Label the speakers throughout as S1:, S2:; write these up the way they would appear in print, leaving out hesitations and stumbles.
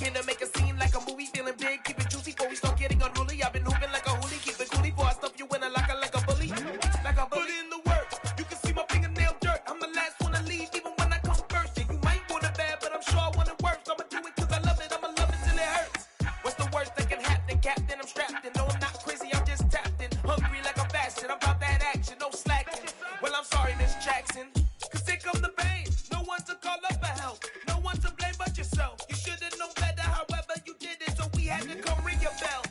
S1: came to make a scene like a movie, feeling big, keep it juicy before we start getting unruly. I've been hooping like a hoolie, keep it coolie before I stuff you in a locker like a bully. Like a bully. Put in the work, you can see my fingernail dirt. I'm the last one to leave, even when I come first. Yeah, you might want it bad, but I'm sure I want it worse. I'ma do it cause I love it, I'ma love it till it hurts. What's the worst that can happen, Captain? I'm strapped in, no I'm not crazy, I'm just tapped in. Hungry like I'm fasting, I'm about that action, no slacking. Well, I'm sorry, Miss Jackson, cause here come the pain. No one to call up for help, no one to blame but yourself. You should've known better, however you did it, so we had to come ring your bell.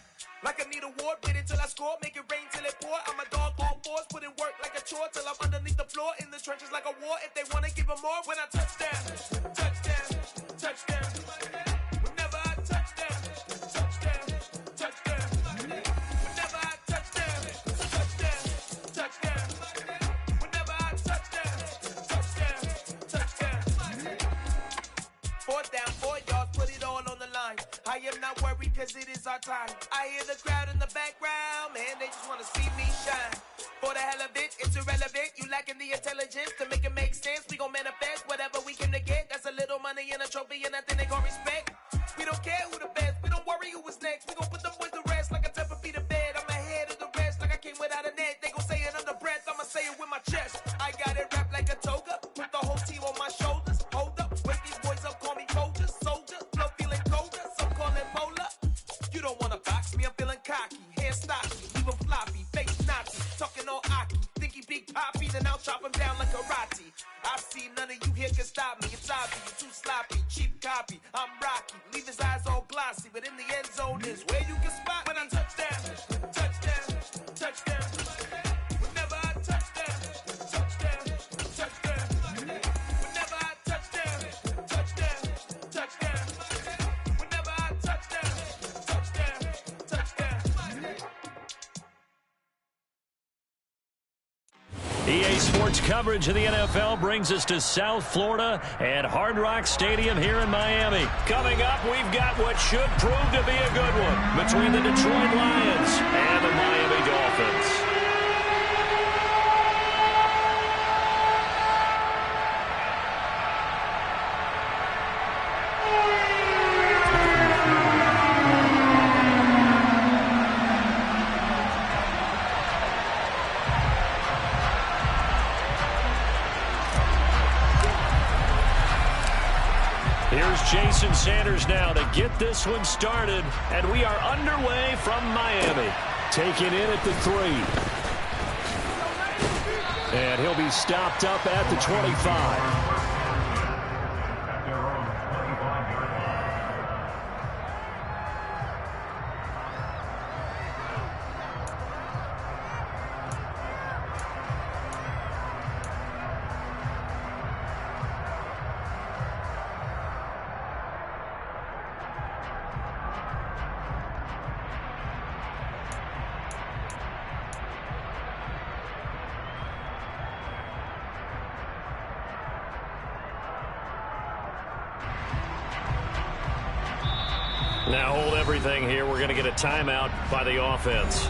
S1: Like I need a ward, wait until I score, make it rain till it pour. I'm a dog on fours, put in work like a chore till I'm underneath the floor, in the trenches like a war. If they wanna give them more, when I touch down, touchdown, touchdown. Whenever I touch down, touchdown, touchdown. Whenever I touch down, touchdown, touchdown. Whenever I touch down, touchdown, touchdown. 4th down, 4 yards, put it all on the line. I am not worried cause it is our time. I hear the crowd in the background, man, they just wanna see me shine. For the hell of it, it's irrelevant. You lacking the intelligence to make it make sense. We gon' manifest whatever we came to get. That's a little money and a trophy and nothing they gon' respect. We don't care who the best, we don't worry who was next. We gon' put them boys to rest like a 10 feet of bed. I'm ahead of the rest like I came without a net. They gon' say it under breath, I'ma say it with my chest. I got it wrapped like a toga, put the whole team on my shoulders. Hold up, wake these boys up, call me soldier, soldier. Flow feeling colder, some call it polar. You don't wanna box me, I'm feeling cocky. Hair stocky, even floppy, face Nazi. Talking all aki, think he big poppy, then I'll chop him down like karate. I see none of you here can stop me. It's obvious, you're too sloppy, cheap copy. I'm Rocky, leave his eyes all glossy, but in the end zone is where you can spot when I touch down, touchdown, touchdown. Whenever I touch down, touchdown, touchdown. Whenever I touch down, touchdown, touchdown. Whenever I touch down, touchdown, touchdown.
S2: EA Sports coverage of the NFL brings us to South Florida at Hard Rock Stadium here in Miami. Coming up, we've got what should prove to be a good one between the Detroit Lions and the Miami Dolphins. Here's Jason Sanders now to get this one started, and we are underway from Miami. Taken in at the 3. And he'll be stopped up at the 25. Now hold everything here. We're going to get a timeout by the offense.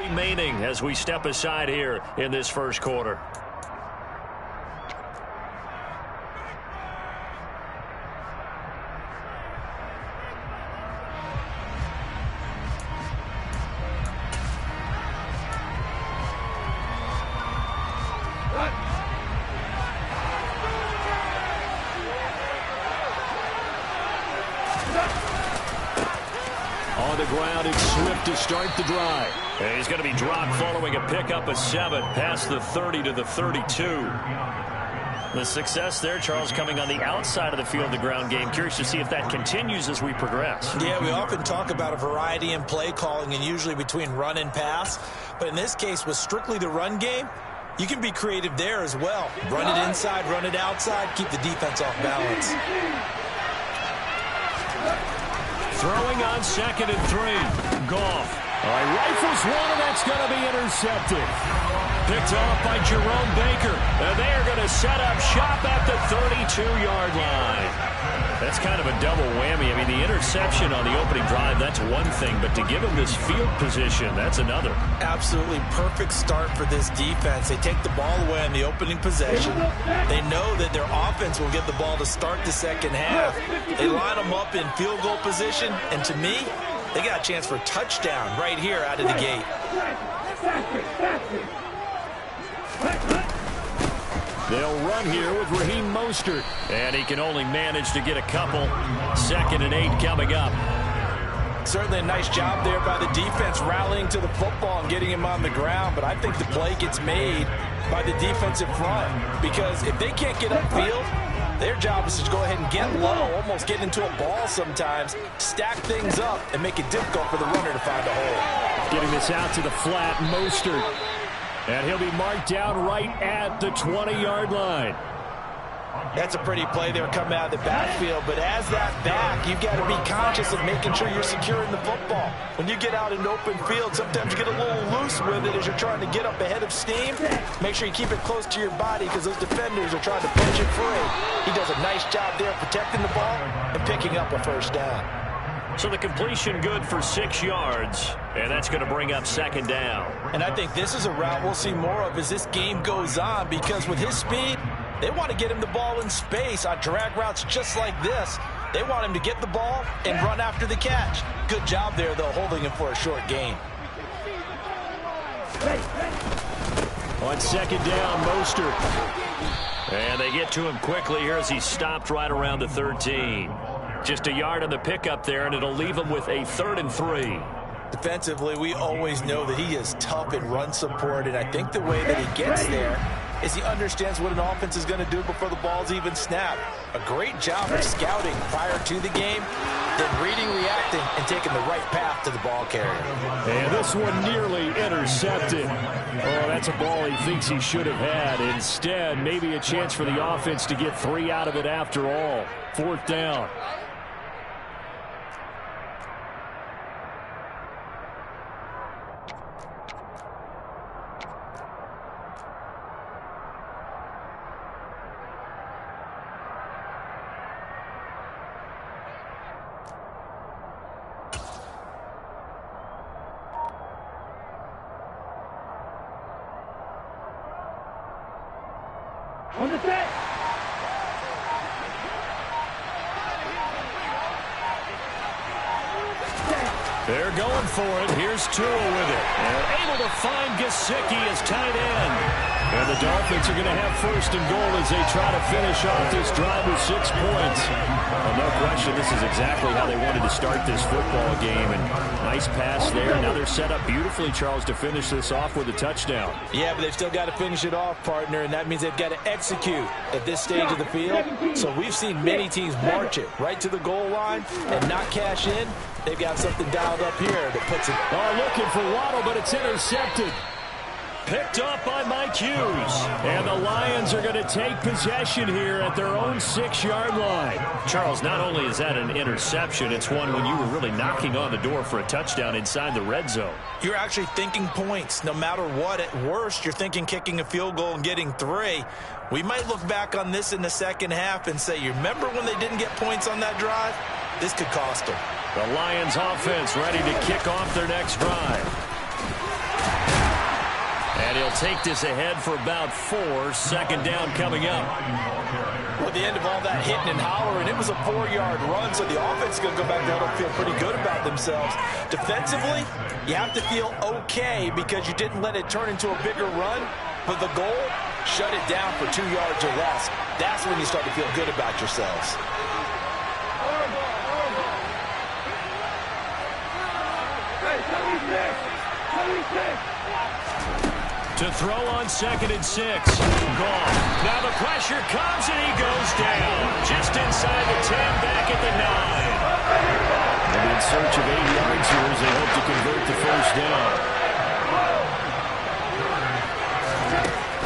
S2: Remaining as we step aside here in this first quarter. On the ground, it's Swift to start the drive. And he's going to be dropped following a pickup of 7 past the 30 to the 32. The success there, Charles, coming on the outside of the field, the ground game. Curious to see if that continues as we progress.
S3: Yeah, we often talk about a variety in play calling and usually between run and pass. But in this case, with strictly the run game, you can be creative there as well. Run it inside, run it outside, keep the defense off balance.
S2: Throwing on 2nd and 3. Goff. All right, rifles one, and that's going to be intercepted. Picked off by Jerome Baker. And they are going to set up shop at the 32-yard line. That's kind of a double whammy. I mean, the interception on the opening drive, that's one thing. But to give him this field position, that's another.
S3: Absolutely perfect start for this defense. They take the ball away on the opening possession. They know that their offense will get the ball to start the second half. They line them up in field goal position. And to me, they got a chance for a touchdown right here out of the gate.
S2: They'll run here with Raheem Mostert. And he can only manage to get a couple. 2nd and 8 coming up.
S3: Certainly a nice job there by the defense rallying to the football and getting him on the ground. But I think the play gets made by the defensive front. Because if they can't get upfield, their job is to go ahead and get low, almost get into a ball sometimes, stack things up, and make it difficult for the runner to find a hole.
S2: Getting this out to the flat, Mostert. And he'll be marked down right at the 20-yard line.
S3: That's a pretty play there coming out of the backfield, but as that back, you've got to be conscious of making sure you're securing the football. When you get out in open field, sometimes you get a little loose with it as you're trying to get up ahead of steam. Make sure you keep it close to your body because those defenders are trying to punch it free. He does a nice job there protecting the ball and picking up a first down.
S2: So the completion good for 6 yards, and that's going to bring up 2nd down.
S3: And I think this is a route we'll see more of as this game goes on because with his speed, they want to get him the ball in space on drag routes just like this. They want him to get the ball and run after the catch. Good job there, though, holding him for a short gain.
S2: On 2nd down, Mostert. And they get to him quickly here as he stopped right around the 13. Just a yard on the pickup there, and it'll leave him with a 3rd and 3.
S3: Defensively, we always know that he is tough in run support, and I think the way that he gets there is he understands what an offense is going to do before the ball's even snapped. A great job of scouting prior to the game, then reading, reacting, and taking the right path to the ball carrier.
S2: And this one nearly intercepted. Oh, that's a ball he thinks he should have had. Instead, maybe a chance for the offense to get 3 out of it after all. 4th down.
S4: On the set.
S2: They're going for it. Here's Tua with it. And able to find Gesicki as tight end. And the Dolphins are going to have 1st and goal as they try to finish off this drive with 6 points. Well, no question, this is exactly how they wanted to start this football game. And nice pass there. Now they're set up beautifully, Charles, to finish this off with a touchdown.
S3: Yeah, but they've still got to finish it off, partner, and that means they've got to execute at this stage of the field. So we've seen many teams march it right to the goal line and not cash in. They've got something dialed up here that puts it.
S2: Oh, looking for Waddle, but it's intercepted. Picked up by Mike Hughes. And the Lions are going to take possession here at their own 6-yard line. Charles, not only is that an interception, it's one when you were really knocking on the door for a touchdown inside the red zone.
S3: You're actually thinking points. No matter what, at worst, you're thinking kicking a field goal and getting 3. We might look back on this in the second half and say, you remember when they didn't get points on that drive? This could cost them.
S2: The Lions offense ready to kick off their next drive. And he'll take this ahead for about 4. 2nd down coming up.
S3: Well, at the end of all that hitting and hollering, it was a 4-yard run, so the offense is going to go back there and feel pretty good about themselves. Defensively, you have to feel okay because you didn't let it turn into a bigger run, but the goal, shut it down for 2 yards or less. That's when you start to feel good about yourselves.
S2: To throw on 2nd and 6. Gone. Now the pressure comes and he goes down. Just inside the 10, back at the 9.
S4: They'll be in search of 8 yards here as they hope to convert the first down.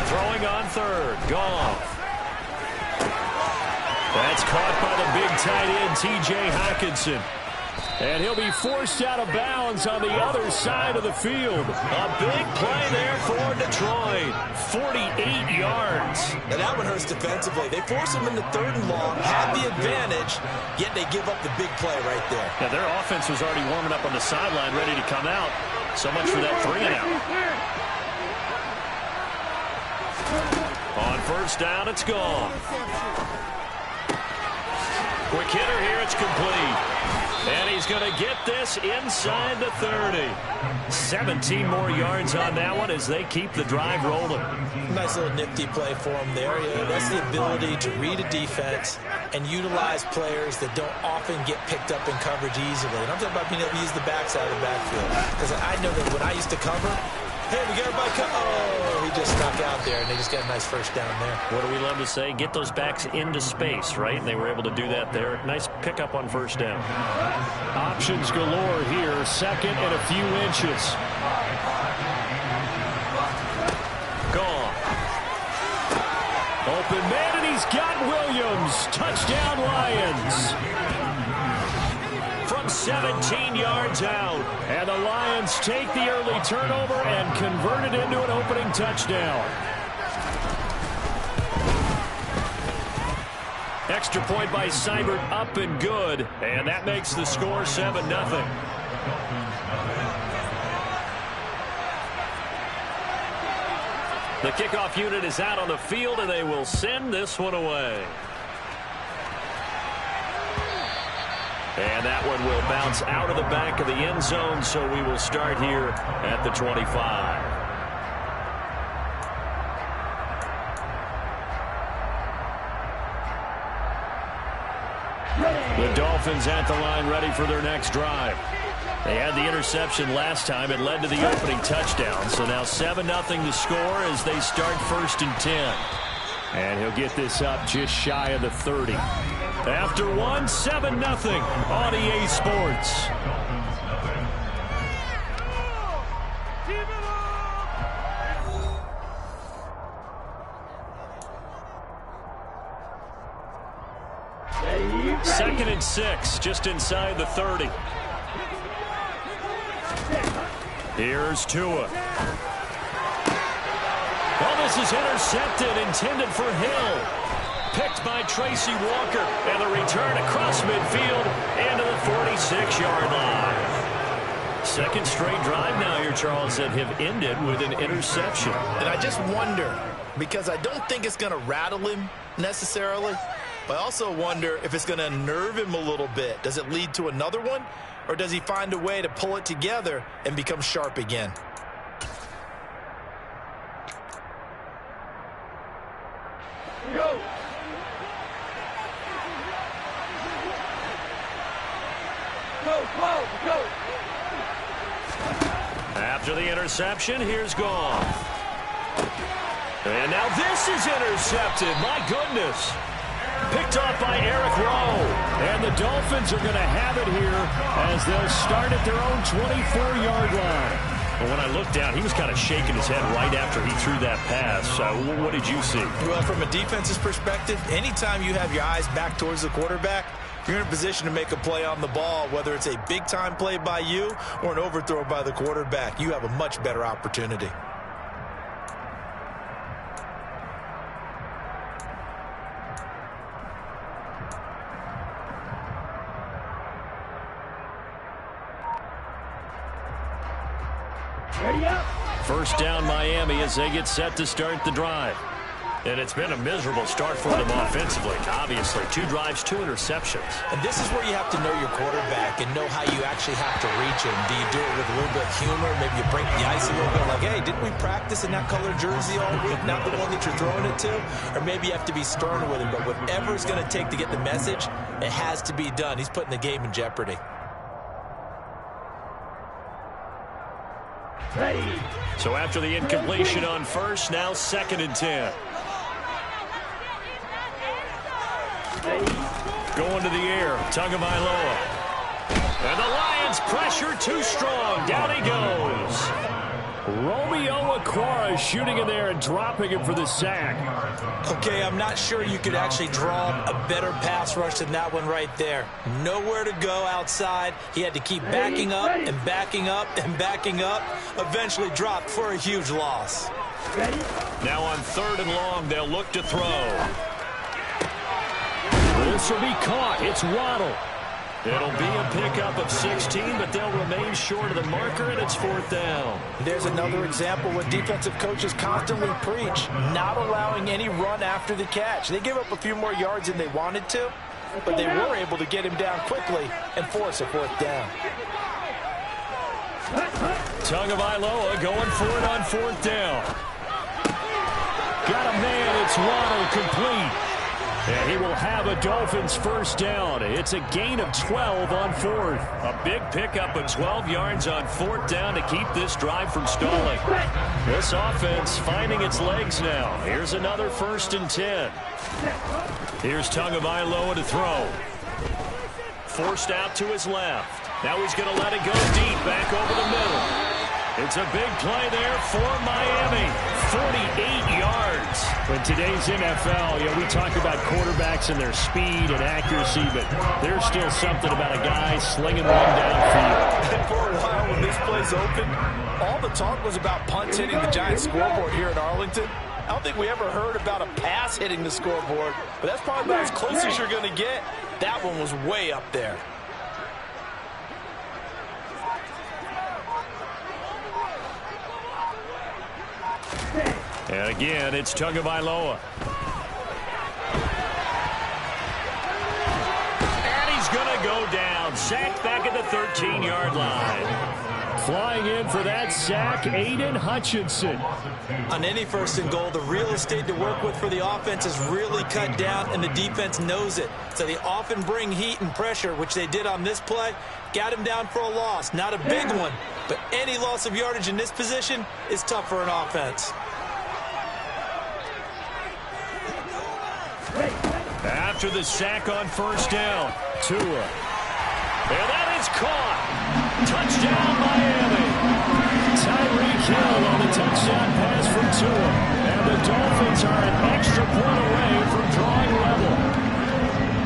S2: Throwing on 3rd. Gone. That's caught by the big tight end, T.J. Hockenson. And he'll be forced out of bounds on the other side of the field.
S3: A big play there for Detroit.
S2: 48 yards.
S3: And that one hurts defensively. They force him into 3rd and long, had the advantage, yet they give up the big play right there.
S2: Yeah, their offense was already warming up on the sideline, ready to come out. So much for that 3 and out. On 1st down, it's gone. Quick hitter here, it's complete. And he's going to get this inside the 30. 17 more yards on that one as they keep the drive rolling.
S3: Nice little nifty play for him there. Yeah, that's the ability to read a defense and utilize players that don't often get picked up in coverage easily. And I'm talking about being able to use the backside of the backfield. Because I know that when I used to cover, hey, we got everybody come. Oh, he just stuck out there, and they just got a nice first down there.
S2: What do we love to say? Get those backs into space, right? And they were able to do that there. Nice pickup on 1st down.
S4: Options galore here. 2nd and a few inches.
S2: Gone.
S4: Open man, and he's got Williams. Touchdown, Lions.
S2: From 17 yards out.
S4: And the Lions take the early turnover and convert it into an opening touchdown.
S2: Extra point by Seibert, up and good. And that makes the score 7-0. The kickoff unit is out on the field, and they will send this one away. And that one will bounce out of the back of the end zone, so we will start here at the 25. The Dolphins at the line ready for their next drive. They had the interception last time. It led to the opening touchdown. So now 7-0 the score as they start 1st and 10.
S4: And he'll get this up just shy of the 30.
S2: After 7-0 on EA Sports. Second and 6, just inside the 30. Here's Tua. Well, this is intercepted, intended for Hill. Picked by Tracy Walker, and the return across midfield into the 46-yard line. Second straight drive now here, Charles, that have ended with an interception.
S3: And I just wonder, because I don't think it's going to rattle him necessarily, but I also wonder if it's going to unnerve him a little bit. Does it lead to another one, or does he find a way to pull it together and become sharp again?
S5: Go! Go!
S2: After the interception, here's Goff. And now this is intercepted. My goodness. Picked off by Eric Rowe.
S4: And the Dolphins are going to have it here as they'll start at their own 24-yard line.
S2: Well, when I looked down, he was kind of shaking his head right after he threw that pass. What did you see?
S3: Well, from a defense's perspective, anytime you have your eyes back towards the quarterback, you're in a position to make a play on the ball, whether it's a big-time play by you or an overthrow by the quarterback. You have a much better opportunity.
S2: First down Miami as they get set to start the drive. And it's been a miserable start for them offensively. Obviously, 2 drives, 2 interceptions.
S3: And this is where you have to know your quarterback and know how you actually have to reach him. Do you do it with a little bit of humor? Maybe you break the ice a little bit like, hey, didn't we practice in that color jersey all week? Not the one that you're throwing it to? Or maybe you have to be stern with him. But whatever it's going to take to get the message, it has to be done. He's putting the game in jeopardy.
S2: So after the incompletion on first, now 2nd and 10. Going to the air, Tagovailoa. And the Lions pressure too strong. Down he goes.
S4: Romeo Okwara shooting in there and dropping him for the sack.
S3: Okay, I'm not sure you could actually draw a better pass rush than that one right there. Nowhere to go outside. He had to keep backing up and backing up and backing up. Eventually dropped for a huge loss.
S2: Now on 3rd and long, they'll look to throw.
S4: This will be caught. It's Waddle.
S2: It'll be a pickup of 16, but they'll remain short of the marker, and it's 4th down.
S3: There's another example what defensive coaches constantly preach, not allowing any run after the catch. They gave up a few more yards than they wanted to, but they were able to get him down quickly and force a 4th down.
S2: Tagovailoa going for it on 4th down.
S4: Got a man. It's Waddle, complete. And he will have a Dolphins 1st down. It's a gain of 12 on 4th.
S2: A big pickup of 12 yards on 4th down to keep this drive from stalling. This offense finding its legs now. Here's another 1st and 10. Here's Tagovailoa to throw. Forced out to his left. Now he's going to let it go deep, back over the middle. It's a big play there for Miami. 48 yards.
S4: In today's NFL, we talk about quarterbacks and their speed and accuracy, but there's still something about a guy slinging one downfield.
S3: And for a while, when this play's open, all the talk was about punts hitting the Giants scoreboard here in Arlington. I don't think we ever heard about a pass hitting the scoreboard, but that's probably about as close as you're going to get. That one was way up there.
S2: And again, it's Tagovailoa. And he's going to go down. Sacked back at the 13-yard line.
S4: Flying in for that sack, Aiden Hutchinson.
S3: On any 1st and goal, the real estate to work with for the offense is really cut down, and the defense knows it. So they often bring heat and pressure, which they did on this play. Got him down for a loss. Not a big one, but any loss of yardage in this position is tough for an offense.
S2: After the sack on 1st down, Tua. And that is caught. Touchdown, Miami.
S4: Tyreek Hill on the touchdown pass from Tua. And the Dolphins are an extra point away from drawing level.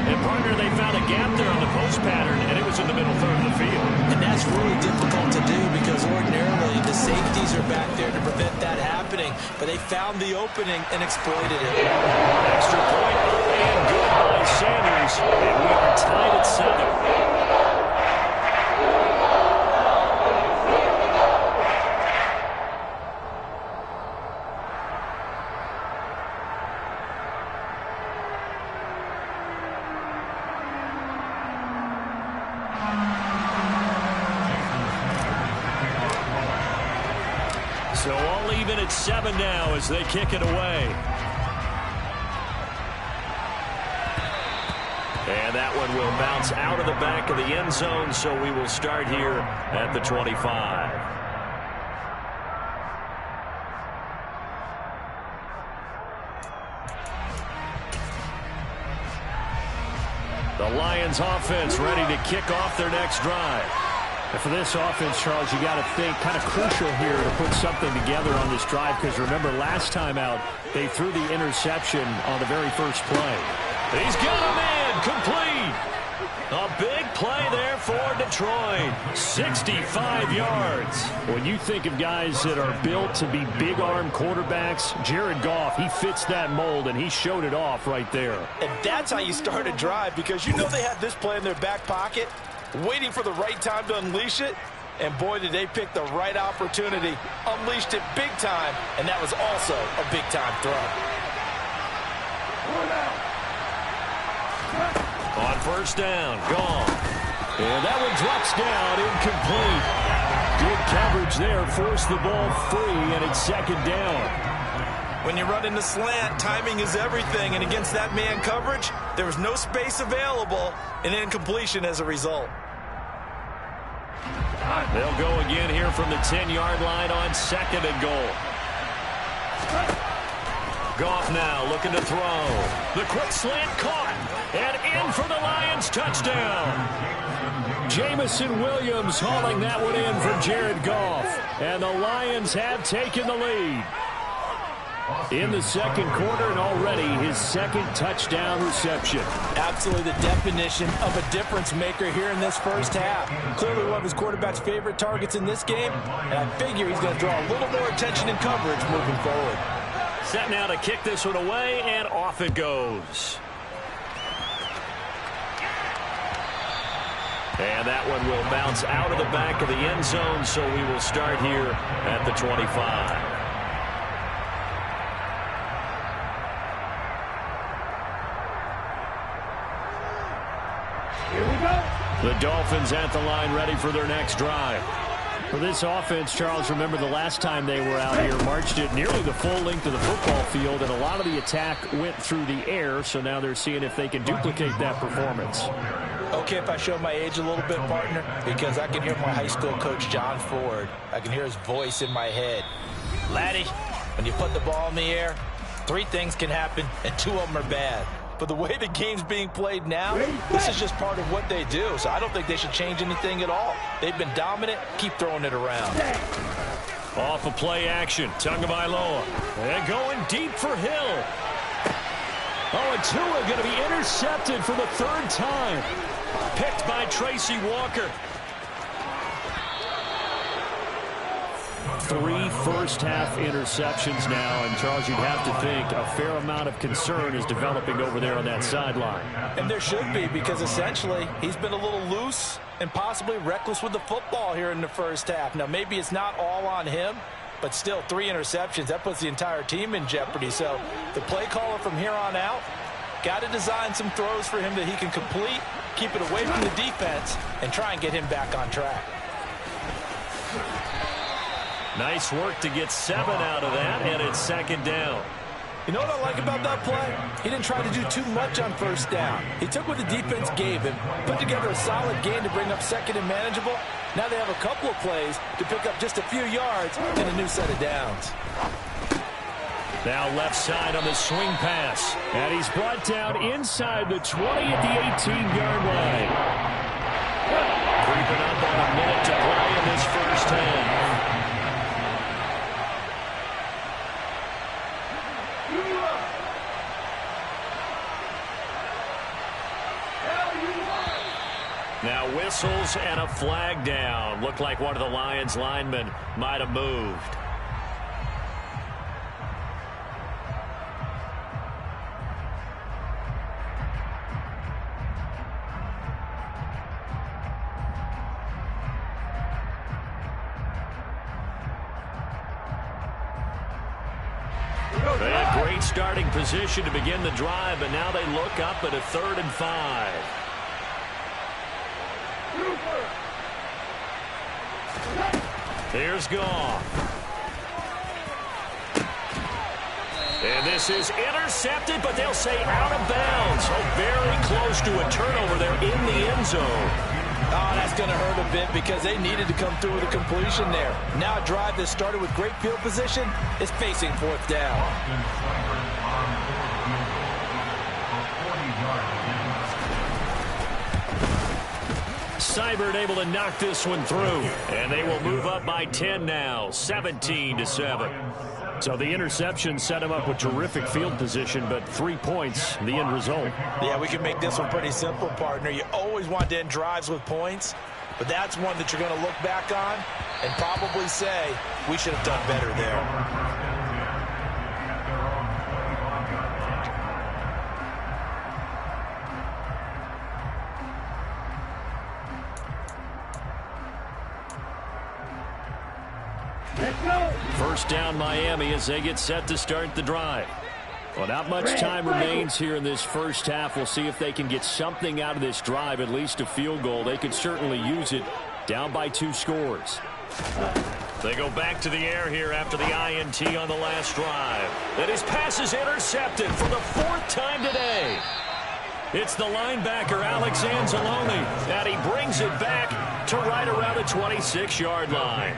S2: And, partner, they found a gap there on the post pattern, and it was in the middle 3rd of the field.
S3: And that's really difficult to do because ordinarily the safeties are back there to prevent that happening. But they found the opening and exploited it.
S2: Extra point and good by Sanders. And we are tied at 7. So all even at 7 now as they kick it away. And that one will bounce out of the back of the end zone, so we will start here at the 25. The Lions offense ready to kick off their next drive.
S4: And for this offense, Charles, you got to think kind of crucial here to put something together on this drive, because remember last time out they threw the interception on the very first play.
S2: He's got a man complete. A big play there for Detroit. 65 yards.
S4: When you think of guys that are built to be big-arm quarterbacks, Jared Goff, he fits that mold, and he showed it off right there.
S3: And that's how you start a drive, because you know they had this play in their back pocket, waiting for the right time to unleash it. And boy, did they pick the right opportunity. Unleashed it big time, and that was also a big-time throw.
S2: On 1st down, gone.
S4: And that one drops down, incomplete. Good coverage there, forced the ball free, and it's 2nd down.
S3: When you run in the slant, timing is everything, and against that man coverage, there was no space available, and incompletion as a result.
S2: They'll go again here from the 10-yard line on 2nd and goal. Goff now looking to throw. The quick slant caught. And in for the Lions touchdown. Jamison Williams hauling that one in from Jared Goff. And the Lions have taken the lead. In the second quarter, and already his second touchdown reception.
S3: Absolutely the definition of a difference maker here in this first half. Clearly one of his quarterback's favorite targets in this game, and I figure he's going to draw a little more attention and coverage moving forward.
S2: Set now to kick this one away, and off it goes. And that one will bounce out of the back of the end zone, so we will start here at the 25. The Dolphins at the line, ready for their next drive.
S4: For this offense, Charles, remember the last time they were out here, marched it nearly the full length of the football field, and a lot of the attack went through the air, so now they're seeing if they can duplicate that performance.
S3: Okay, if I show my age a little bit, partner, because I can hear my high school coach, John Ford. I can hear his voice in my head. Laddie, when you put the ball in the air, 3 things can happen, and 2 of them are bad. But the way the game's being played now, this is just part of what they do. So I don't think they should change anything at all. They've been dominant. Keep throwing it around.
S2: Off of play action. Tagovailoa. And going deep for Hill. Oh, and Tua going to be intercepted for the 3rd time. Picked by Tracy Walker.
S4: 3 first-half interceptions now, and Charles, you'd have to think a fair amount of concern is developing over there on that sideline.
S3: And there should be, because essentially he's been a little loose and possibly reckless with the football here in the first half. Now, maybe it's not all on him, but still 3 interceptions. That puts the entire team in jeopardy. So the play caller from here on out got to design some throws for him that he can complete, keep it away from the defense, and try and get him back on track.
S2: Nice work to get 7 out of that, and it's 2nd down.
S3: You know what I like about that play? He didn't try to do too much on first down. He took what the defense gave him, put together a solid game to bring up 2nd and manageable. Now they have a couple of plays to pick up just a few yards and a new set of downs.
S2: Now left side on the swing pass.
S4: And he's brought down inside the 20 at the 18-yard line.
S2: Creeping up on a minute to play in this first half. Now whistles and a flag down. Looked like one of the Lions linemen might have moved. They had great starting position to begin the drive, but now they look up at a 3rd and 5. Here's Goff. And this is intercepted, but they'll say out of bounds. Oh, very close to a turnover there in the end zone.
S3: Oh, that's going to hurt a bit because they needed to come through with a completion there. Now a drive that started with great field position is facing 4th down.
S2: Seibert able to knock this one through. And they will move up by 10 now, 17-7.
S4: So the interception set him up with terrific field position, but 3 points, the end result.
S3: Yeah, we can make this one pretty simple, partner. You always want to end drives with points, but that's one that you're going to look back on and probably say, we should have done better there.
S2: First down Miami as they get set to start the drive. Well, not much time remains here in this first half. We'll see if they can get something out of this drive, at least a field goal. They could certainly use it, down by 2 scores. They go back to the air here after the INT on the last drive. And his pass is intercepted for the 4th time today. It's the linebacker, Alex Anzalone, and he brings it back to right around the 26-yard line.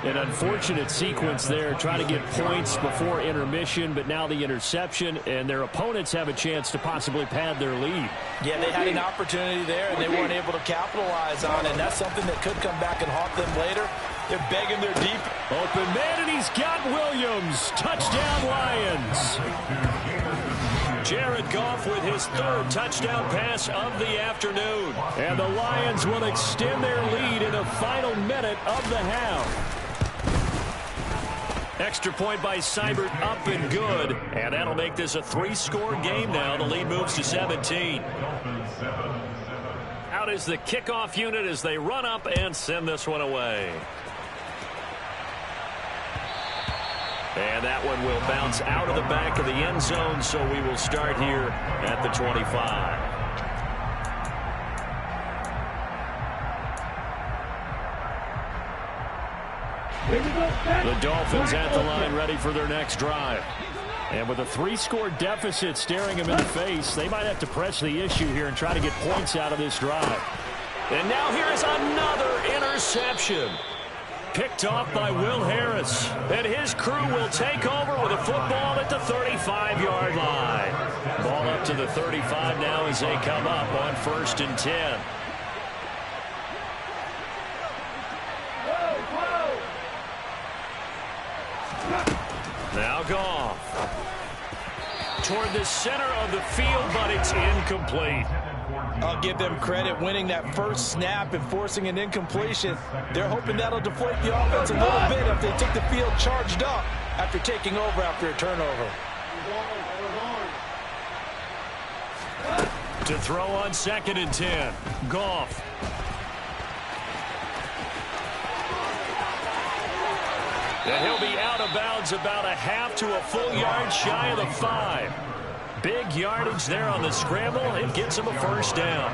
S4: An unfortunate sequence there, trying to get points before intermission, but now the interception, and their opponents have a chance to possibly pad their lead.
S3: Yeah, they had an opportunity there, and they weren't able to capitalize on it, and that's something that could come back and haunt them later. They're begging their deep.
S4: Open man, and he's got Williams. Touchdown, Lions.
S2: Jared Goff with his third touchdown pass of the afternoon.
S4: And the Lions will extend their lead in the final minute of the half.
S2: Extra point by Seibert, up and good. And that'll make this a 3-score game now. The lead moves to 17. Out is the kickoff unit as they run up and send this one away. And that one will bounce out of the back of the end zone, so we will start here at the 25.
S4: The Dolphins at the line, ready for their next drive. And with a 3-score deficit staring them in the face, they might have to press the issue here and try to get points out of this drive.
S2: And now here is another interception. Picked off by Will Harris. And his crew will take over with a football at the 35-yard line. Ball up to the 35 now as they come up on 1st and 10. Now Goff. Toward the center of the field, but it's incomplete.
S3: I'll give them credit winning that first snap and forcing an incompletion. They're hoping that'll deflate the offense a little bit if they took the field charged up after taking over after a turnover.
S2: To throw on 2nd and 10. Goff. And he'll be out of bounds about a half to a full yard shy of the 5. Big yardage there on the scramble. It gets him a first down.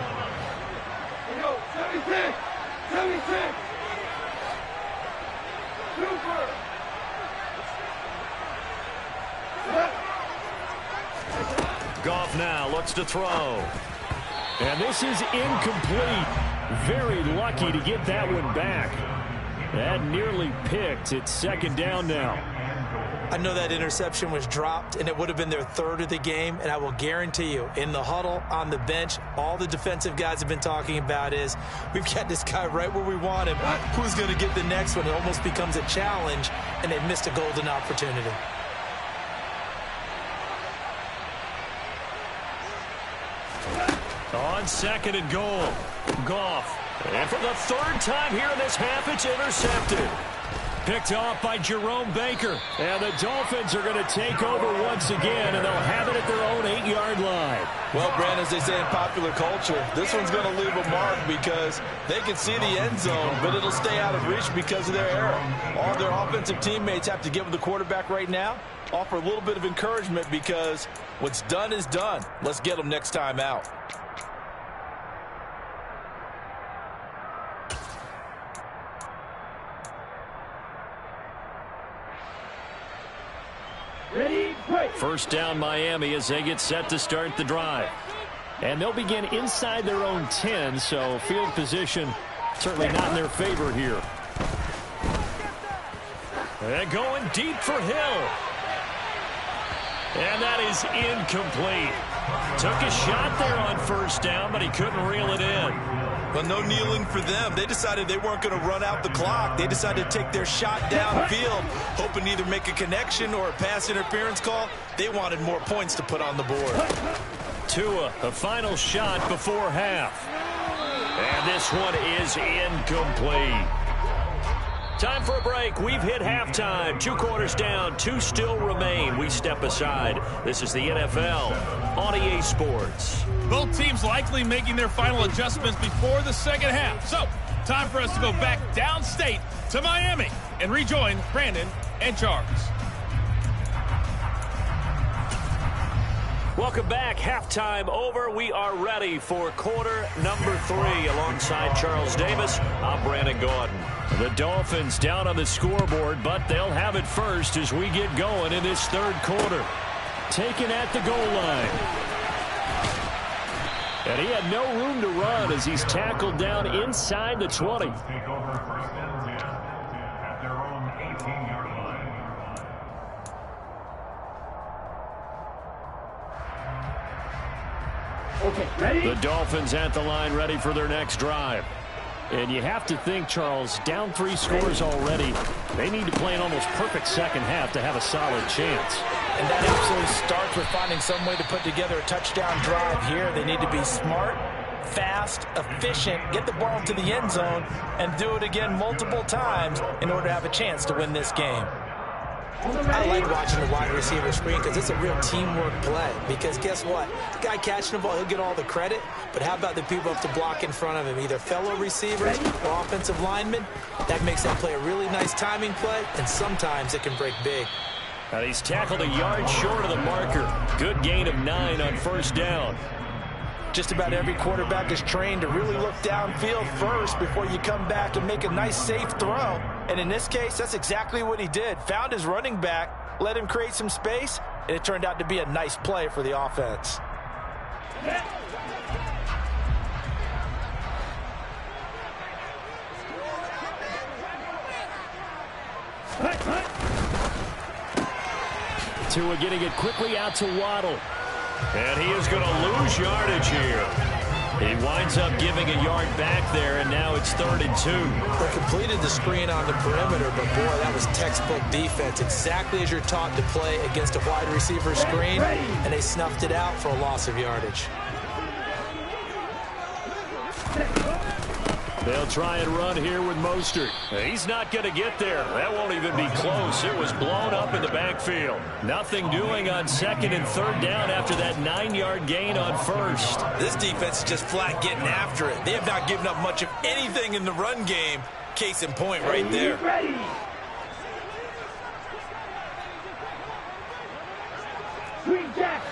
S5: 76! 76! Super!
S2: Goff now looks to throw.
S4: And this is incomplete. Very lucky to get that one back. That nearly picked. It's 2nd down now.
S3: I know that interception was dropped, and it would have been their 3rd of the game, and I will guarantee you, in the huddle, on the bench, all the defensive guys have been talking about is, we've got this guy right where we want him. Who's going to get the next one? It almost becomes a challenge, and they've missed a golden opportunity.
S2: On 2nd and goal. Goff. And for the 3rd time here in this half, it's intercepted. Picked off by Jerome Baker.
S4: And the Dolphins are going to take over once again, and they'll have it at their own 8-yard line.
S3: Well, Brandon, as they say in popular culture, this one's going to leave a mark because they can see the end zone, but it'll stay out of reach because of their error. All their offensive teammates have to give the quarterback right now, offer a little bit of encouragement because what's done is done. Let's get them next time out.
S2: First down Miami as they get set to start the drive.
S4: And they'll begin inside their own 10, so field position certainly not in their favor here.
S2: And going deep for Hill. And that is incomplete. Took a shot there on 1st down, but he couldn't reel it in.
S3: Well, no kneeling for them. They decided they weren't going to run out the clock. They decided to take their shot downfield, hoping to either make a connection or a pass interference call. They wanted more points to put on the board.
S2: Tua, a final shot before half. And this one is incomplete. Time for a break. We've hit halftime. 2 quarters down. 2 still remain. We step aside. This is the NFL on EA Sports.
S6: Both teams likely making their final adjustments before the 2nd half. So, time for us to go back downstate to Miami and rejoin Brandon and Charles.
S2: Welcome back. Halftime over. We are ready for quarter number 3. Alongside Charles Davis, I'm Brandon Gordon.
S4: The Dolphins down on the scoreboard, but they'll have it first as we get going in this 3rd quarter. Taken at the goal line. And he had no room to run as he's tackled down inside the 20.
S5: Okay, ready?
S4: The Dolphins at the line, ready for their next drive. And you have to think, Charles, down 3 scores already. They need to play an almost perfect second half to have a solid chance.
S3: And that absolutely starts with finding some way to put together a touchdown drive here. They need to be smart, fast, efficient, get the ball to the end zone, and do it again multiple times in order to have a chance to win this game.
S7: I like watching the wide receiver screen because it's a real teamwork play. Because guess what? The guy catching the ball, he'll get all the credit. But how about the people up to block in front of him? Either fellow receivers or offensive linemen. That makes that play a really nice timing play, and sometimes it can break big.
S4: And he's tackled a yard short of the marker. Good gain of 9 on first down.
S3: Just about every quarterback is trained to really look downfield first before you come back and make a nice, safe throw. And in this case, that's exactly what he did. Found his running back, let him create some space, and it turned out to be a nice play for the offense.
S4: Tua getting it quickly out to Waddle. And he is going to lose yardage here. He winds up giving a yard back there, and now it's 3rd and 2.
S7: They completed the screen on the perimeter, but boy, that was textbook defense. Exactly as you're taught to play against a wide receiver screen, and they snuffed it out for a loss of yardage.
S4: They'll try and run here with Mostert. He's not going to get there. That won't even be close. It was blown up in the backfield. Nothing doing on 2nd and 3rd down after that 9-yard gain on 1st.
S3: This defense is just flat getting after it. They have not given up much of anything in the run game. Case in point right there.
S5: Ready. Green Jack.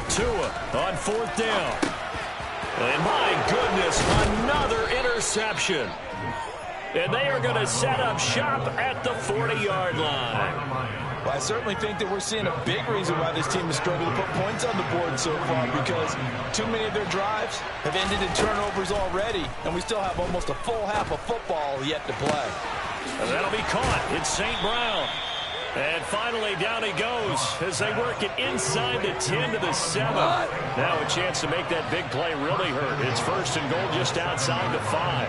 S4: Tua on 4th down. And my goodness, another interception. And they are going to set up shop at the 40-yard line.
S3: Well, I certainly think that we're seeing a big reason why this team has struggled to put points on the board so far, because too many of their drives have ended in turnovers already, and we still have almost a full half of football yet to play.
S4: And that'll be caught. It's St. Brown. And finally, down he goes as they work it inside the 10 to the 7. Now a chance to make that big play really hurt. It's 1st and goal just outside the 5.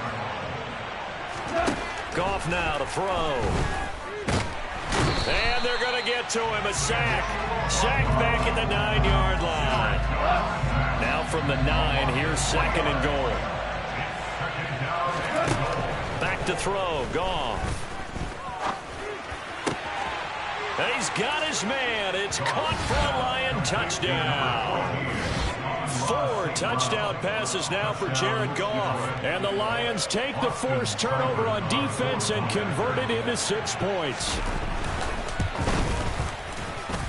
S4: Goff now to throw. And they're going to get to him. A sack. Sacked back at the 9-yard line. Now from the 9, here's 2nd and goal. Back to throw. Goff. And he's got his man. It's caught for a Lion touchdown. 4 touchdown passes now for Jared Goff. And the Lions take the forced turnover on defense and convert it into 6 points.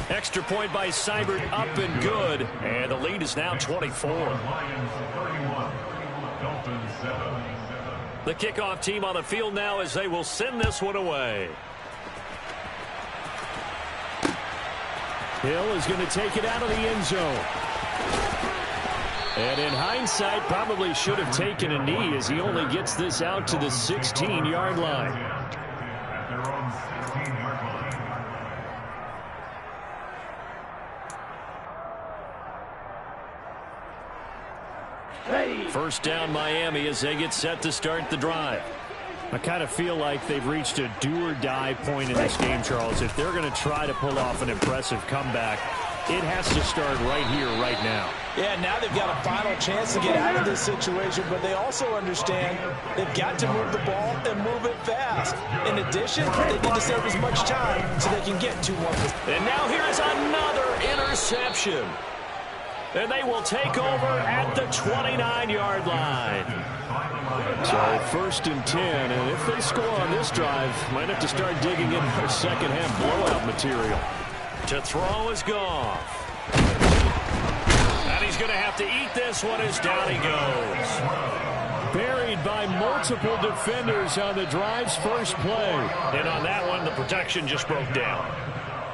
S4: Extra point by Seibert, up and good. And the lead is now 24. The kickoff team on the field now as they will send this one away. Hill is going to take it out of the end zone. And in hindsight, probably should have taken a knee as he only gets this out to the 16-yard line. First down Miami as they get set to start the drive. I kind of feel like they've reached a do-or-die point in this game, Charles. If they're going to try to pull off an impressive comeback, it has to start right here, right now.
S3: Yeah, now they've got a final chance to get out of this situation, but they also understand they've got to move the ball and move it fast. In addition, they need to save as much time so they can get 2 more.
S4: And now here's another interception. And they will take over at the 29-yard line. So 1st and 10, and if they score on this drive, might have to start digging in their second-half blowout material. To throw is Goff. And he's going to have to eat this one as down he goes. Buried by multiple defenders on the drive's first play. And on that one, the protection just broke down.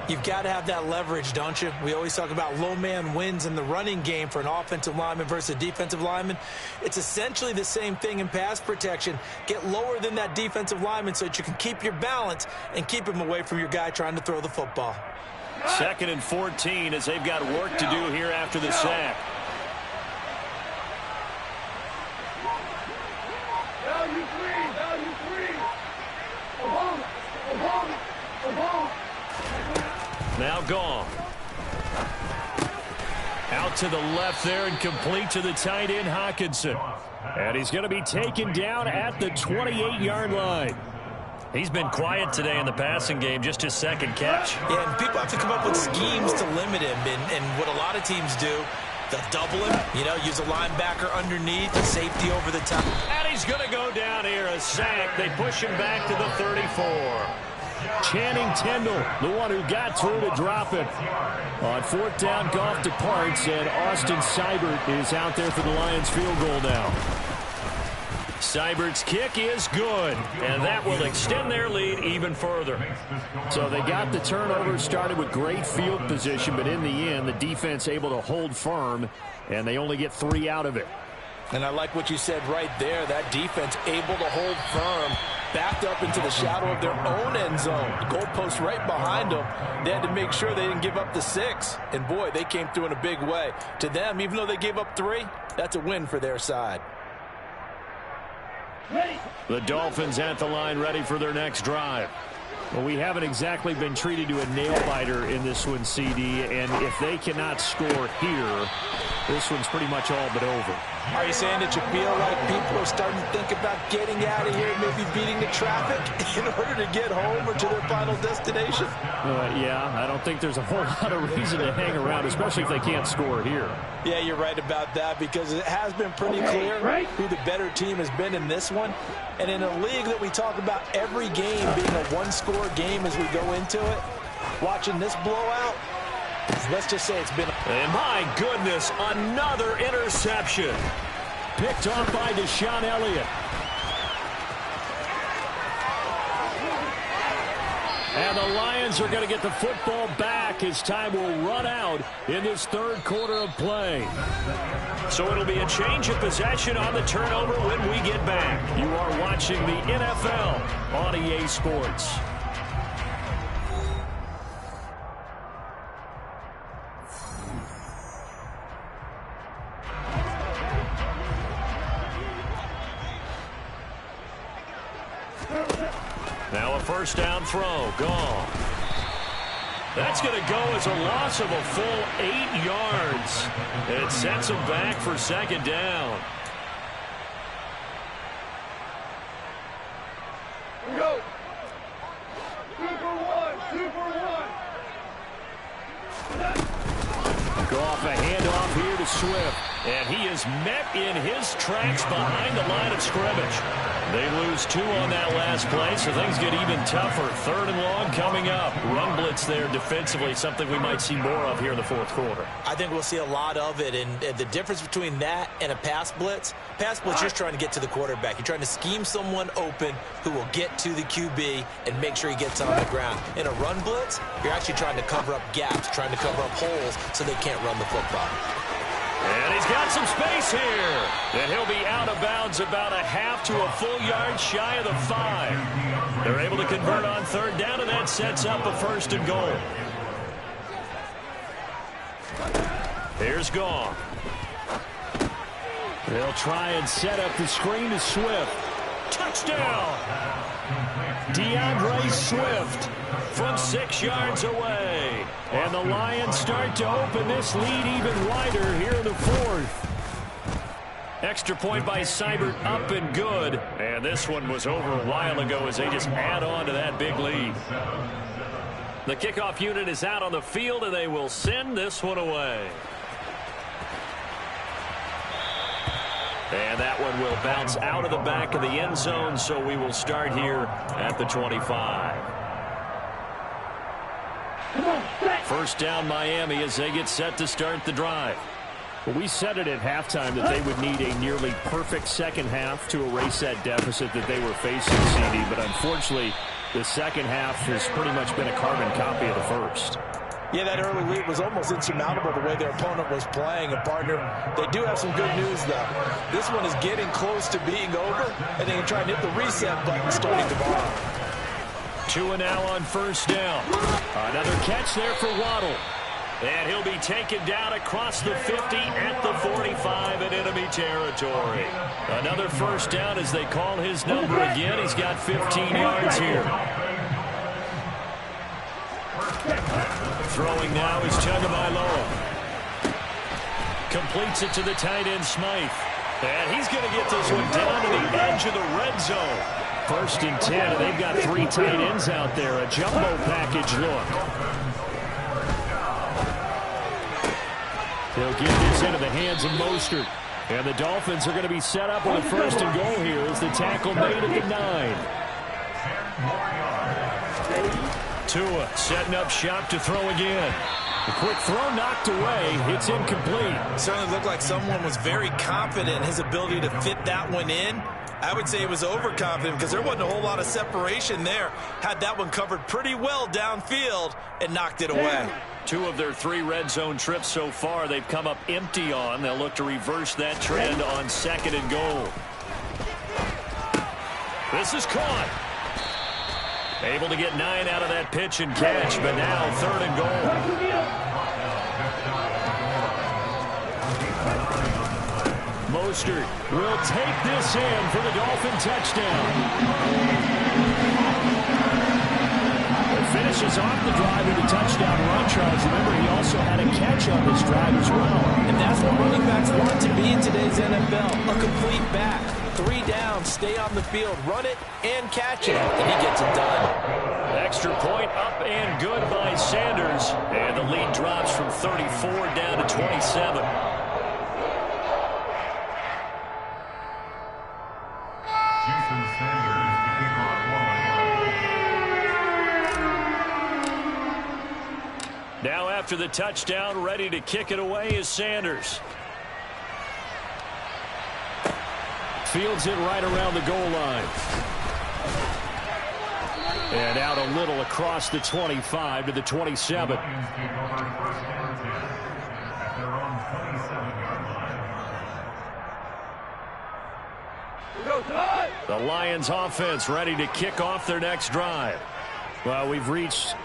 S7: You've got to have that leverage, don't you? We always talk about low man wins in the running game for an offensive lineman versus a defensive lineman. It's essentially the same thing in pass protection. Get lower than that defensive lineman so that you can keep your balance and keep him away from your guy trying to throw the football.
S2: 2nd and 14 as they've got work to do here after the sack. Now gone. Out to the left there and complete to the tight end, Hockenson. And he's going to be taken down at the 28-yard line. He's been quiet today in the passing game, just his 2nd catch.
S7: Yeah, and people have to come up with schemes to limit him. And what a lot of teams do, they'll double him, use a linebacker underneath, a safety over the top.
S2: And he's going to go down here, a sack. They push him back to the 34. Channing Tindall, the one who got through to drop it. On 4th down, Goff departs, and Austin Seibert is out there for the Lions field goal now. Seibert's kick is good, and that will extend their lead even further.
S4: So they got the turnover, started with great field position, but in the end, the defense able to hold firm, and they only get 3 out of it.
S3: And I like what you said right there. That defense able to hold firm, backed up into the shadow of their own end zone. The goalpost right behind them. They had to make sure they didn't give up the 6. And, boy, they came through in a big way. To them, even though they gave up 3, that's a win for their side.
S2: The Dolphins at the line, ready for their next drive.
S4: Well, we haven't exactly been treated to a nail-biter in this one, CD, and if they cannot score here, this one's pretty much all but over.
S3: Are you saying that you feel like people are starting to think about getting out of here, maybe beating the traffic in order to get home or to their final destination?
S4: Yeah, I don't think there's a whole lot of reason to hang around, especially if they can't score here.
S3: Yeah, you're right about that, because it has been pretty clear who the better team has been in this one. And in a league that we talk about every game being a one-score game as we go into it, watching this blowout, let's just say it's been...
S2: And my goodness, another interception.
S4: Picked off by Deshaun Elliott. And the Lions are going to get the football back as time will run out in this 3rd quarter of play.
S2: So it'll be a change of possession on the turnover when we get back.
S4: You are watching the NFL on EA Sports.
S2: Now a 1st down throw, gone. That's going to go as a loss of a full 8 yards. It sets him back for 2nd down.
S5: Go. Super one.
S2: Go off a handoff here to Swift. And he is met in his tracks behind the line of scrimmage. They lose 2 on that last play, so things get even tougher. 3rd and long coming up. Run blitz there defensively, something we might see more of here in the 4th quarter.
S7: I think we'll see a lot of it, and the difference between that and a pass blitz, you're just trying to get to the quarterback. You're trying to scheme someone open who will get to the QB and make sure he gets on the ground. In a run blitz, you're actually trying to cover up gaps, trying to cover up holes so they can't run the football.
S2: And he's got some space here. And he'll be out of bounds about a half to a full yard shy of the 5. They're able to convert on 3rd down, and that sets up a 1st and goal. Here's Goff.
S4: They'll try and set up the screen to Swift.
S2: Touchdown! DeAndre Swift from 6 yards away.
S4: And the Lions start to open this lead even wider here in the 4th.
S2: Extra point by Seibert, up and good. And this one was over a while ago as they just add on to that big lead. The kickoff unit is out on the field, and they will send this one away. And that one will bounce out of the back of the end zone, so we will start here at the 25. 1st down Miami as they get set to start the drive.
S4: Well, we said it at halftime that they would need a nearly perfect 2nd half to erase that deficit that they were facing, CD. But unfortunately, The second half has pretty much been a carbon copy of the first.
S3: Yeah, that early lead was almost insurmountable the way their opponent was playing. And, partner, they do have some good news, though. This one is getting close to being over, and they can try and hit the reset button starting tomorrow.
S4: Tua now on first down. Another catch there for Waddle. And he'll be taken down across the 50 at the 45 in enemy territory. Another first down as they call his number again. He's got 15 yards here. Throwing now is Tagovailoa. Completes it to the tight end Smythe. And he's going to get this one down to the edge of the red zone. 1st and 10, and they've got 3 tight ends out there. A jumbo package look. They'll get this into the hands of Mostert. And the Dolphins are going to be set up with a 1st and goal here as the tackle made at the 9. Tua setting up shop to throw again. The quick throw knocked away. It's incomplete.
S7: Certainly looked like someone was very confident in his ability to fit that one in. I would say he was overconfident because there wasn't a whole lot of separation there. Had that one covered pretty well downfield and knocked it away.
S4: 2 of their 3 red zone trips so far they've come up empty on. They'll look to reverse that trend on 2nd and goal. This is caught. Able to get 9 out of that pitch and catch, but now 3rd and goal. Mostert will take this in for the Dolphin touchdown. It finishes off the drive with a touchdown run, Charles. Remember, he also had a catch on this drive as well.
S7: And that's what running backs want to be in today's NFL, a complete back. 3 down, stay on the field, run it, and catch it, and he gets it done.
S4: Extra point up and good by Sanders. And the lead drops from 34 down to 27. Now after the touchdown, ready to kick it away is Sanders. Fields it right around the goal line. And out a little across the 25 to the 27. The Lions offense ready to kick off their next drive. Well, we've reached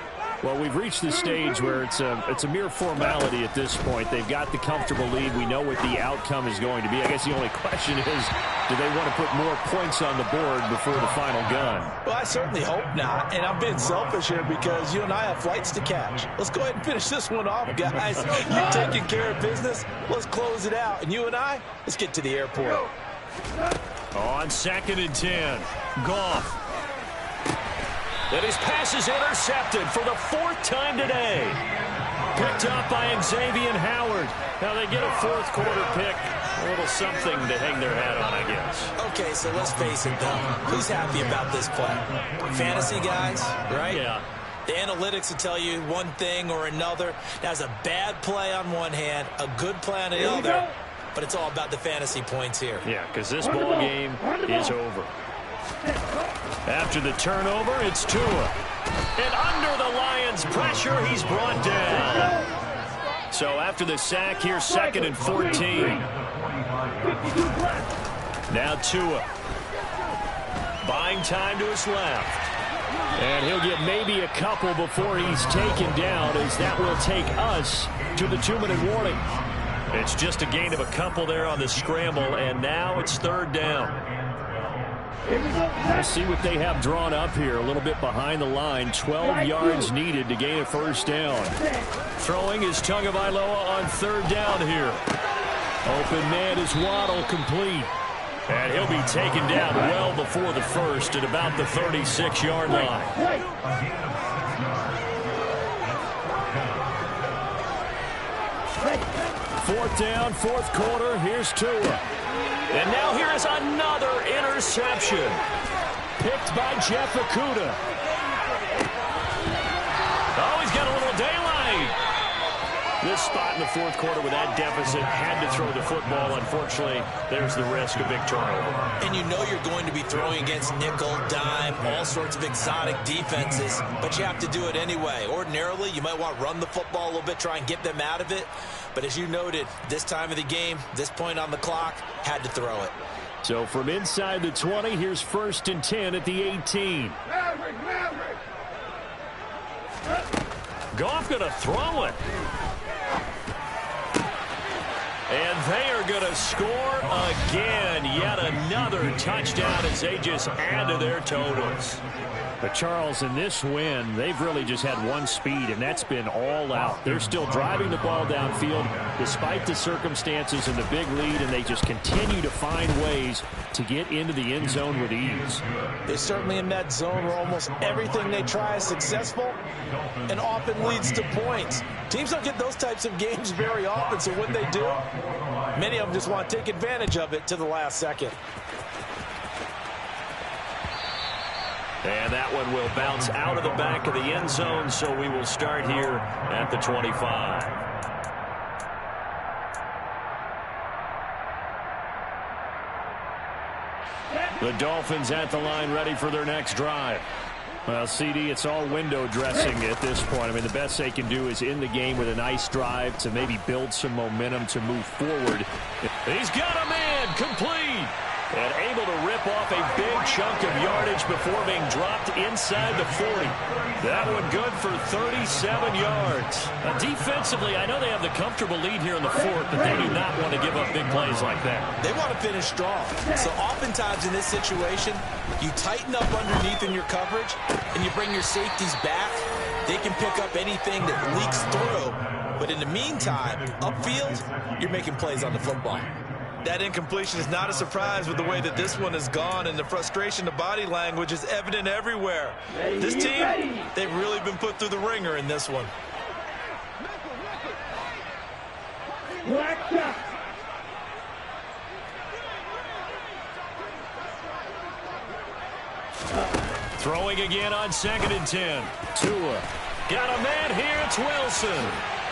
S4: the stage where it's a mere formality at this point. They've got the comfortable lead. We know what the outcome is going to be. I guess the only question is, do they want to put more points on the board before the final gun?
S3: Well, I certainly hope not. And I'm being selfish here because you and I have flights to catch. Let's go ahead and finish this one off, guys. You're taking care of business. Let's close it out. And you and I, let's get to the airport.
S4: On 2nd and 10, Goff. And his pass is intercepted for the 4th time today. Picked up by Xavier Howard. Now they get a 4th quarter pick. A little something to hang their hat on, I guess.
S7: Okay, so let's face it, though. Who's happy about this play? Fantasy guys, right?
S4: Yeah.
S7: The analytics will tell you one thing or another. That's a bad play on one hand, a good play on the other. But it's all about the fantasy points here.
S4: Yeah, because this ball game is over. After the turnover, it's Tua. And under the Lions' pressure, he's brought down. So after the sack, here's 2nd and 14. Now Tua. Buying time to his left. And he'll get maybe a couple before he's taken down, as that will take us to the 2-minute warning. It's just a gain of a couple there on the scramble, and now it's 3rd down. We'll see what they have drawn up here. A little bit behind the line. 12 yards needed to gain a 1st down. Throwing is Tagovailoa on 3rd down here. Open man is Waddle, complete. And he'll be taken down well before the 1st at about the 36-yard line. Fourth down, 4th quarter. Here's Tua. And now here is another interception. Picked by Jeff Okudah. Oh, he's got a little daylight.
S2: This spot in the fourth quarter with that deficit, had to throw the football. Unfortunately, there's the risk of big turnover.
S7: And you know you're going to be throwing against nickel, dime, all sorts of exotic defenses, but you have to do it anyway. Ordinarily, you might want to run the football a little bit, try and get them out of it. But as you noted, this time of the game, this point on the clock, had to throw it.
S2: So from inside the 20, here's 1st and 10 at the 18. Goff going to throw it. And they are going to score again. Yet another touchdown as they just add to their totals.
S4: But Charles, in this win, they've really just had one speed, and that's been all out. They're still driving the ball downfield despite the circumstances and the big lead, and they just continue to find ways to get into the end zone with ease.
S3: They're certainly in that zone where almost everything they try is successful and often leads to points. Teams don't get those types of games very often, so what they do, many of them just want to take advantage of it to the last second.
S2: And that one will bounce out of the back of the end zone, so we will start here at the 25. The Dolphins at the line, ready for their next drive.
S4: Well, CD, it's all window dressing at this point. I mean, the best they can do is in the game with a nice drive to maybe build some momentum to move forward.
S2: He's got a man, complete. And able to rip off a big chunk of yardage before being dropped inside the 40. That one good for 37 yards.
S4: Defensively, I know they have the comfortable lead here in the fourth, but they do not want to give up big plays like that.
S7: They want to finish strong. So oftentimes in this situation, you tighten up underneath in your coverage, and you bring your safeties back. They can pick up anything that leaks through. But in the meantime, upfield, you're making plays on the football.
S3: That incompletion is not a surprise with the way that this one has gone, and the frustration, the body language is evident everywhere. This team, they've really been put through the ringer in this one.
S2: Throwing again on 2nd and 10. Tua. Got a man here, it's Wilson.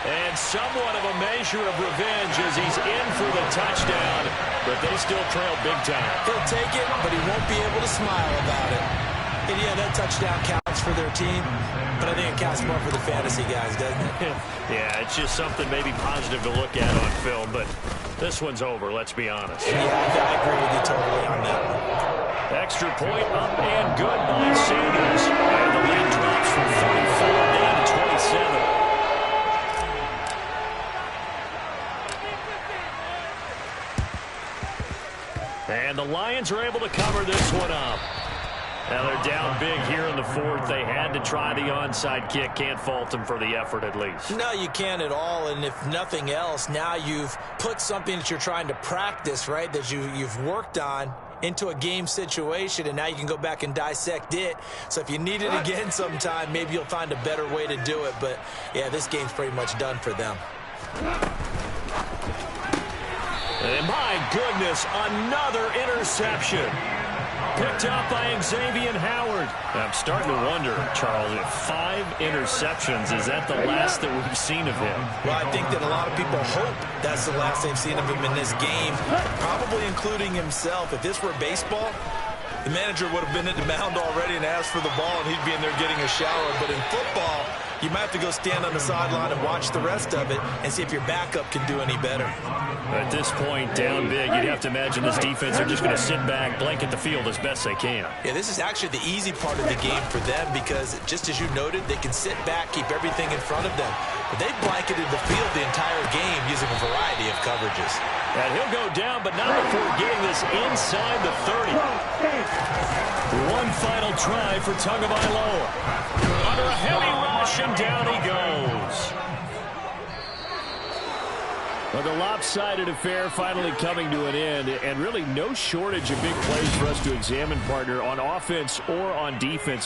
S2: And somewhat of a measure of revenge as he's in for the touchdown, but they still trail big time.
S7: He'll take it, but he won't be able to smile about it. And yeah, that touchdown counts for their team, but I think it counts more for the fantasy guys, doesn't it?
S2: Yeah, it's just something maybe positive to look at on film, but this one's over, let's be honest.
S7: Yeah, I agree with you totally on that one.
S2: Extra point up and good by Sanders. And the lead drops from 34 down to 27. And the Lions are able to cover this one up. Now they're down big here in the fourth. They had to try the onside kick. Can't fault them for the effort at least.
S7: No, you can't at all. And if nothing else, now you've put something that you're trying to practice, right, that you've worked on into a game situation, and now you can go back and dissect it. So if you need it again sometime, maybe you'll find a better way to do it. But, yeah, this game's pretty much done for them.
S2: And my goodness, another interception. Picked up by Xavier Howard. I'm starting to wonder, Charles, if 5 interceptions, is that the last that we've seen of him?
S7: Well, I think that a lot of people hope that's the last they've seen of him in this game, probably including himself. If this were baseball, the manager would have been at the mound already and asked for the ball, and he'd be in there getting a shower. But in football, you might have to go stand on the sideline and watch the rest of it and see if your backup can do any better.
S2: At this point, down big, you'd have to imagine this defense are just going to sit back, blanket the field as best they can.
S7: Yeah, this is actually the easy part of the game for them because, just as you noted, they can sit back, keep everything in front of them. But they've blanketed the field the entire game using a variety of coverages.
S2: And he'll go down, but not before getting this inside the 30. One final try for Tagovailoa. Under a heavy rush, and down he goes.
S4: Well, the lopsided affair finally coming to an end, and really no shortage of big plays for us to examine, partner, on offense or on defense.